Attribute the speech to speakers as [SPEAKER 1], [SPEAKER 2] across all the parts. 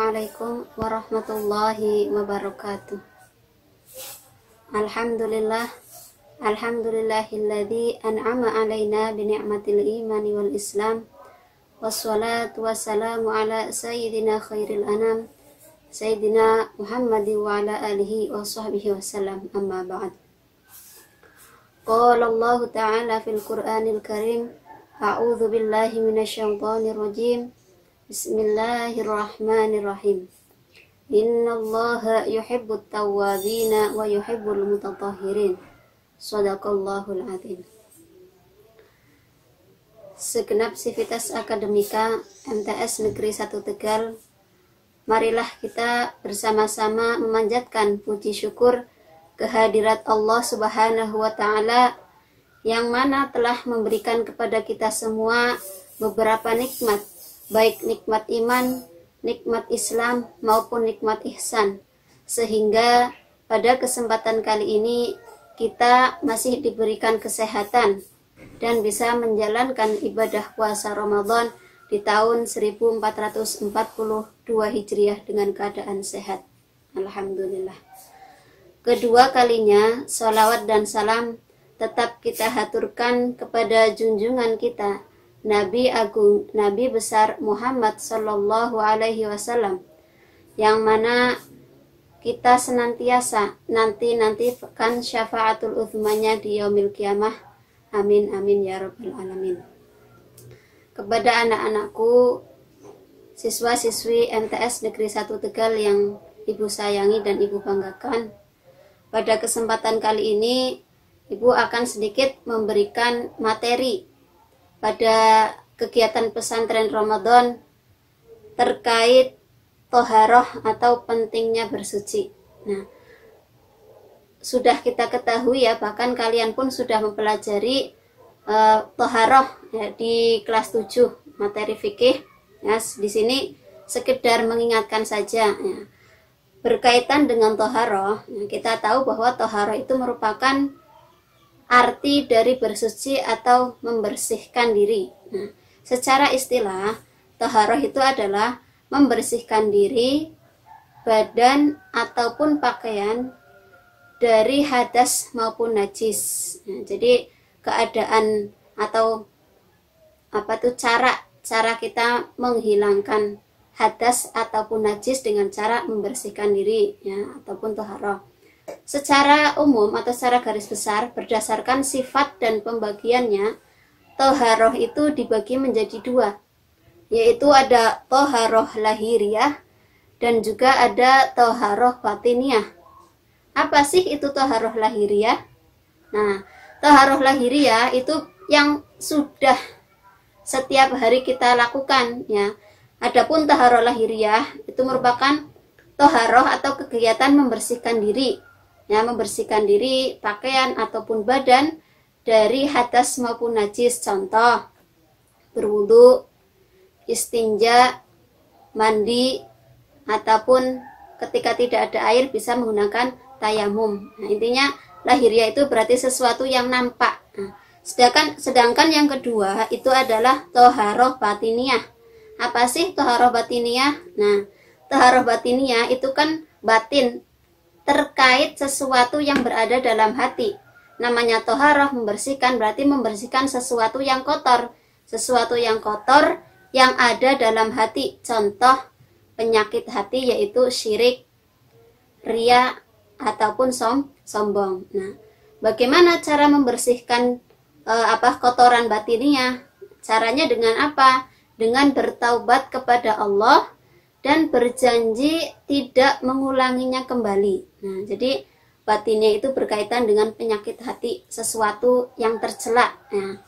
[SPEAKER 1] Assalamualaikum warahmatullahi wabarakatuh. Alhamdulillahilladzi an'ama alaina bi ni'matil imani wal islam. Wassalatu wassalamu ala sayyidina khairil anam, sayyidina Muhammad wa ala alihi wa sahbihi wasallam. Amma ba'd. Qala Allah ta'ala fil Qur'anil Karim, a'udzu billahi minasyaitonir rajim. Bismillahirrahmanirrahim. Innallaha yuhibbut tawwabina wa yuhibbul mutatahhirin. Shadaqallahul adzim. Segenap sivitas akademika MTS Negeri 1 Tegal, marilah kita bersama-sama memanjatkan puji syukur kehadirat Allah Subhanahu wa Ta'ala yang mana telah memberikan kepada kita semua beberapa nikmat, baik nikmat iman, nikmat Islam maupun nikmat ihsan, sehingga pada kesempatan kali ini kita masih diberikan kesehatan dan bisa menjalankan ibadah puasa Ramadan di tahun 1442 Hijriah dengan keadaan sehat. Alhamdulillah. Kedua kalinya sholawat dan salam tetap kita haturkan kepada junjungan kita Nabi Agung, Nabi besar Muhammad Sallallahu Alaihi Wasallam, yang mana kita senantiasa nantikan syafaatul uthmanya di yaumil qiyamah. Amin amin ya rabbal alamin. Kepada anak-anakku, siswa-siswi MTS Negeri 1 Tegal yang Ibu sayangi dan Ibu banggakan, pada kesempatan kali ini Ibu akan sedikit memberikan materi pada kegiatan pesantren Ramadan terkait toharoh atau pentingnya bersuci. Nah, sudah kita ketahui ya, bahkan kalian pun sudah mempelajari toharoh ya, di kelas 7 materi fikih. Ya, di sini sekedar mengingatkan saja ya. Berkaitan dengan toharoh, ya, kita tahu bahwa toharoh itu merupakan arti dari bersuci atau membersihkan diri. Nah, secara istilah, toharoh itu adalah membersihkan diri, badan ataupun pakaian dari hadas maupun najis. Nah, jadi keadaan atau cara kita menghilangkan hadas ataupun najis dengan cara membersihkan diri ya, ataupun toharoh. Secara umum atau secara garis besar, berdasarkan sifat dan pembagiannya, toharoh itu dibagi menjadi dua, yaitu ada toharoh lahiriah dan juga ada toharoh batiniah. Apa sih itu toharoh lahiriah? Nah, toharoh lahiriah itu yang sudah setiap hari kita lakukan ya. Adapun toharoh lahiriah itu merupakan toharoh atau kegiatan membersihkan diri ya, membersihkan diri, pakaian ataupun badan dari hadas maupun najis. Contoh, berwudu, istinja, mandi, ataupun ketika tidak ada air bisa menggunakan tayamum. Nah, intinya lahiriah itu berarti sesuatu yang nampak. Nah, sedangkan yang kedua itu adalah toharoh batiniah. Apa sih toharoh batiniah? Nah, toharoh batiniah itu kan batin, terkait sesuatu yang berada dalam hati. Namanya toharoh, membersihkan, berarti membersihkan sesuatu yang kotor. Sesuatu yang kotor yang ada dalam hati. Contoh penyakit hati yaitu syirik, ria, ataupun sombong. Nah, bagaimana cara membersihkan kotoran batiniah? Caranya dengan apa? Dengan bertaubat kepada Allah dan berjanji tidak mengulanginya kembali. Nah, jadi batinnya itu berkaitan dengan penyakit hati, sesuatu yang tercela. Nah,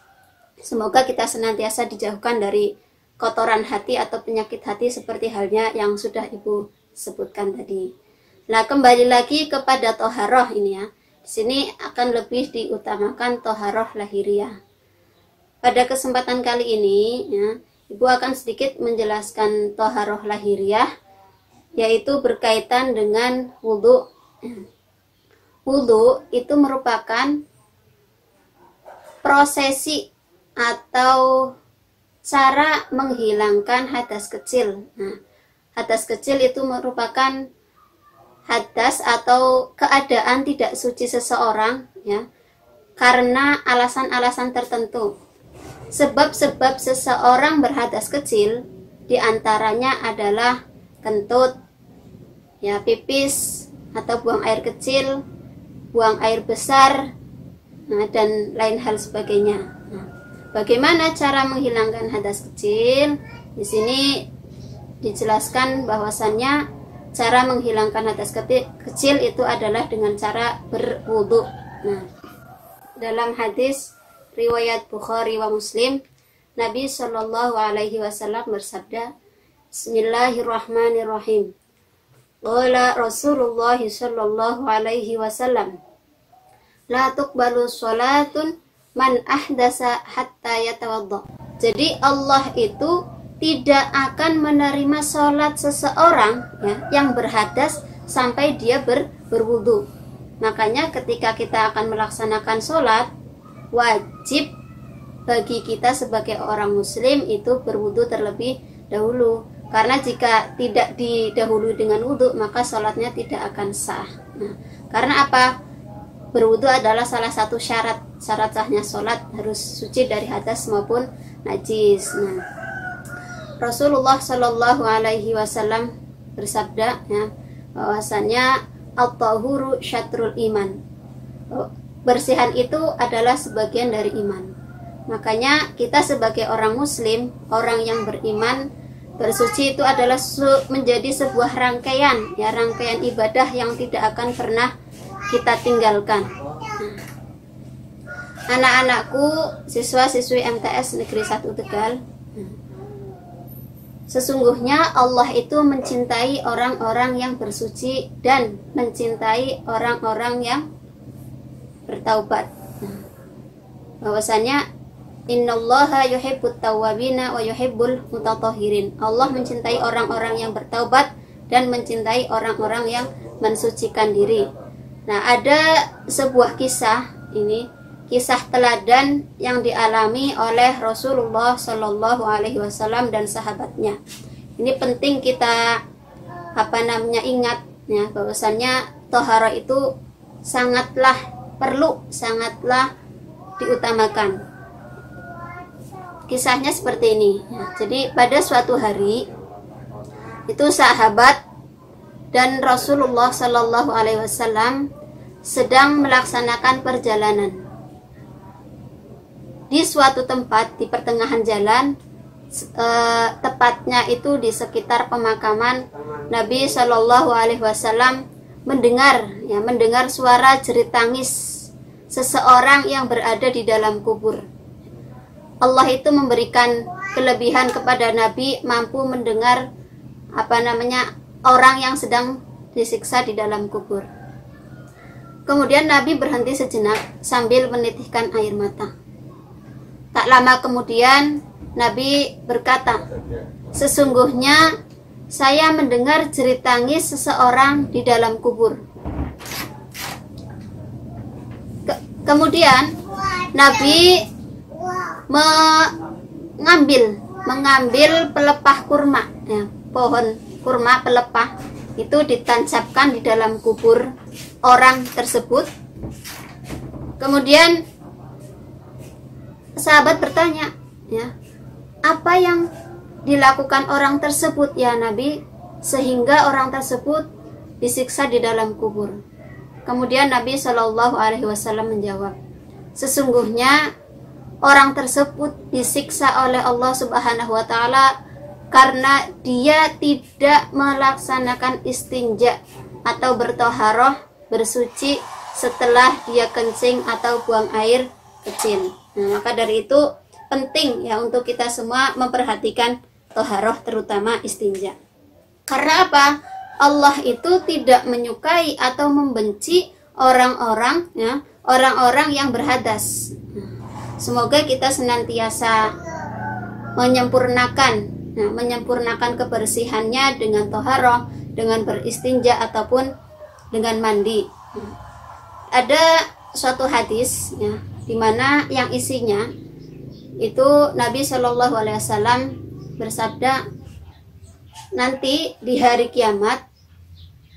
[SPEAKER 1] semoga kita senantiasa dijauhkan dari kotoran hati atau penyakit hati seperti halnya yang sudah Ibu sebutkan tadi. Nah, kembali lagi kepada toharoh ini ya. Di sini akan lebih diutamakan toharoh lahiriah. Pada kesempatan kali ini ya, Ibu akan sedikit menjelaskan toharoh lahiriah, yaitu berkaitan dengan wudu. Wudu itu merupakan prosesi atau cara menghilangkan hadas kecil. Nah, Hadas kecil itu merupakan hadas atau keadaan tidak suci seseorang, ya, karena alasan-alasan tertentu. Sebab-sebab seseorang berhadas kecil diantaranya adalah kentut, ya, pipis atau buang air kecil, buang air besar, nah, dan lain hal sebagainya. Nah, bagaimana cara menghilangkan hadas kecil? Di sini dijelaskan bahwasannya cara menghilangkan hadas kecil itu adalah dengan cara berwudu. Nah, dalam hadis riwayat Bukhari wa Muslim, Nabi Shallallahu Alaihi Wasallam bersabda, Bismillahirrahmanirrahim. Qala Rasulullah Shallallahu Alaihi Wasallam, la tuqbalu sholatun man ahdasa hatta yatawadda. Jadi Allah itu tidak akan menerima sholat seseorang, ya, yang berhadas sampai dia berwudu. Makanya ketika kita akan melaksanakan sholat, wajib bagi kita sebagai orang muslim itu berwudu terlebih dahulu. Karena jika tidak didahului dengan wudu, maka sholatnya tidak akan sah. Nah, karena apa? Berwudu adalah salah satu syarat sahnya sholat, harus suci dari hadas maupun najis. Nah, Rasulullah Shallallahu Alaihi Wasallam bersabda, ya, bahwasannya at-tahuru syatrul iman. Bersihan itu adalah sebagian dari iman. Makanya kita sebagai orang muslim, orang yang beriman, bersuci itu adalah menjadi sebuah rangkaian, ya, rangkaian ibadah yang tidak akan pernah kita tinggalkan. Anak-anakku, siswa-siswi MTS Negeri 1 Tegal, sesungguhnya Allah itu mencintai orang-orang yang bersuci dan mencintai orang-orang yang bertaubat. Bahwasanya innallaha yuhibbut tawwabina wa yuhibbul mutatahhirin. Allah mencintai orang-orang yang bertaubat dan mencintai orang-orang yang mensucikan diri. Nah, ada sebuah kisah, ini kisah teladan yang dialami oleh Rasulullah Shallallahu Alaihi Wasallam dan sahabatnya. Ini penting kita ingat, ya, bahwasannya tohara itu sangatlah perlu, sangatlah diutamakan. Kisahnya seperti ini, ya. Jadi pada suatu hari itu sahabat dan Rasulullah Shallallahu Alaihi Wasallam sedang melaksanakan perjalanan. Di suatu tempat di pertengahan jalan, tepatnya itu di sekitar pemakaman, Nabi Shallallahu Alaihi Wasallam mendengar suara jerit tangis seseorang yang berada di dalam kubur. Allah itu memberikan kelebihan kepada Nabi, mampu mendengar orang yang sedang disiksa di dalam kubur. Kemudian Nabi berhenti sejenak sambil menitikkan air mata. Tak lama kemudian Nabi berkata, sesungguhnya saya mendengar jerit tangis seseorang di dalam kubur. Kemudian Nabi mengambil pelepah kurma, ya, pohon kurma pelepah itu ditancapkan di dalam kubur orang tersebut. Kemudian sahabat bertanya, ya, apa yang dilakukan orang tersebut, ya Nabi, sehingga orang tersebut disiksa di dalam kubur? Kemudian Nabi Shallallahu Alaihi Wasallam menjawab, sesungguhnya orang tersebut disiksa oleh Allah Subhanahu Wa Taala karena dia tidak melaksanakan istinja atau bertoharoh, bersuci setelah dia kencing atau buang air kecil. Nah, maka dari itu penting, ya, untuk kita semua memperhatikan toharoh, terutama istinja. Karena apa? Allah itu tidak menyukai atau membenci orang-orang, ya, orang-orang yang berhadas. Semoga kita senantiasa menyempurnakan kebersihannya dengan toharoh, dengan beristinja ataupun dengan mandi. Ada suatu hadis, ya, di mana yang isinya itu Nabi Shallallahu Alaihi Wasallam bersabda, nanti di hari kiamat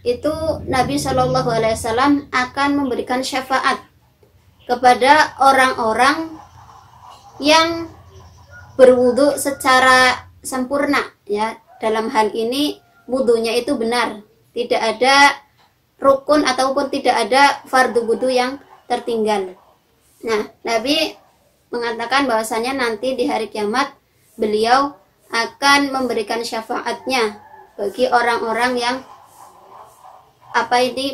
[SPEAKER 1] itu Nabi Shallallahu Alaihi Wasallam akan memberikan syafaat kepada orang-orang yang berwudu secara sempurna, ya. Dalam hal ini wudunya itu benar, tidak ada rukun ataupun tidak ada fardu wudu yang tertinggal. Nah, Nabi mengatakan bahwasanya nanti di hari kiamat beliau akan memberikan syafaatnya bagi orang-orang yang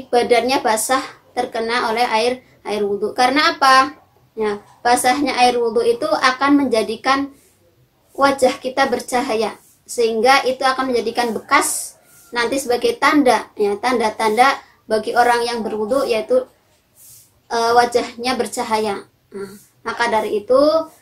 [SPEAKER 1] badannya basah terkena oleh air wudu. Karena apa? Ya, basahnya air wudu itu akan menjadikan wajah kita bercahaya, sehingga itu akan menjadikan bekas nanti sebagai tanda, ya, tanda-tanda bagi orang yang berwudu, yaitu wajahnya bercahaya. Nah, maka dari itu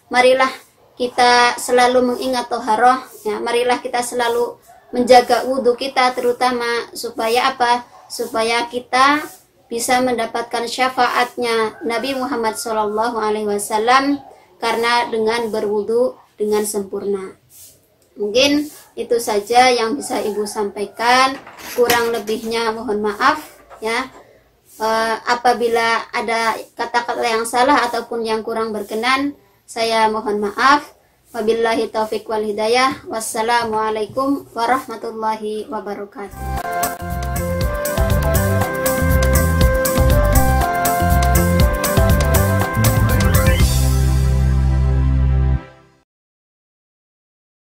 [SPEAKER 1] marilah kita selalu mengingat toharoh, ya, marilah kita selalu menjaga wudu kita, terutama supaya apa? Supaya kita bisa mendapatkan syafaatnya Nabi Muhammad SAW, karena dengan berwudu dengan sempurna. Mungkin itu saja yang bisa Ibu sampaikan, kurang lebihnya mohon maaf, ya. Apabila ada kata-kata yang salah ataupun yang kurang berkenan, saya mohon maaf. Wabillahi taufiq wal hidayah. Wassalamualaikum warahmatullahi wabarakatuh.